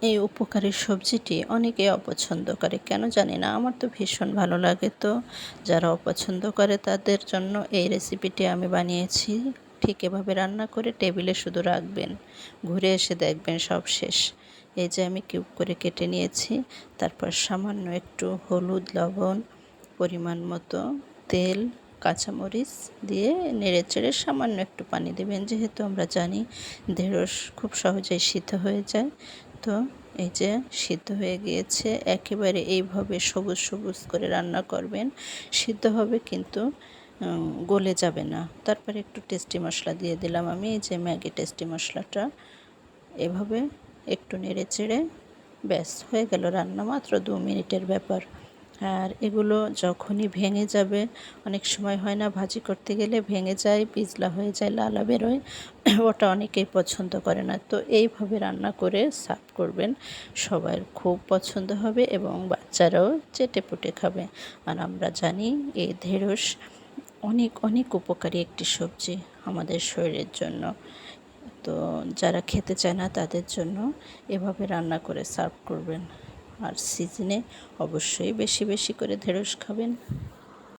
এই উপকারী সবজিটি অনেকে অপছন্দ করে, কেন জানি না। আমার তো ভীষণ ভালো লাগে। তো যারা অপছন্দ করে তাদের জন্য এই রেসিপিটি আমি বানিয়েছি। ঠিক এভাবে রান্না করে টেবিলে শুধু রাখবেন, ঘুরে এসে দেখবেন সব শেষ। এই যে আমি কিউব করে কেটে নিয়েছি, তারপর সামান্য একটু হলুদ, লবণ, পরিমাণ মতো তেল, কাঁচামরিচ দিয়ে নেড়েচেড়ে সামান্য একটু পানি দেবেন, যেহেতু আমরা জানি ঢেঁড়স খুব সহজেই সিদ্ধ হয়ে যায়। তো এই যে সিদ্ধ হয়ে গিয়েছে, একেবারে এইভাবে সবুজ সবুজ করে রান্না করবেন, সিদ্ধ হবে কিন্তু গলে যাবে না। তারপরে একটু টেস্টি মশলা দিয়ে দিলাম আমি, এই যে ম্যাগি টেস্টি মশলাটা। এভাবে একটু নেড়ে চেড়ে ব্যাস হয়ে গেল রান্না, মাত্র 2 মিনিটের ব্যাপার। আর এগুলো যখনই ভেঙে যাবে, অনেক সময় হয় না ভাজি করতে গেলে ভেঙে যায়, পিছলা হয়ে যায়, লালা বেরোয়, ওটা অনেকেই পছন্দ করে না। তো এইভাবে রান্না করে সার্ভ করবেন, সবার খুব পছন্দ হবে এবং বাচ্চারাও চেটেপুটে খাবে। আর আমরা জানি এই ঢেঁড়স অনেক অনেক উপকারী একটি সবজি আমাদের শরীরের জন্য। তো যারা খেতে চায় না তাদের জন্য এভাবে রান্না করে সার্ভ করবেন। আর সিজনে অবশ্যই বেশি বেশি করে ঢেঁড়স খাবেন।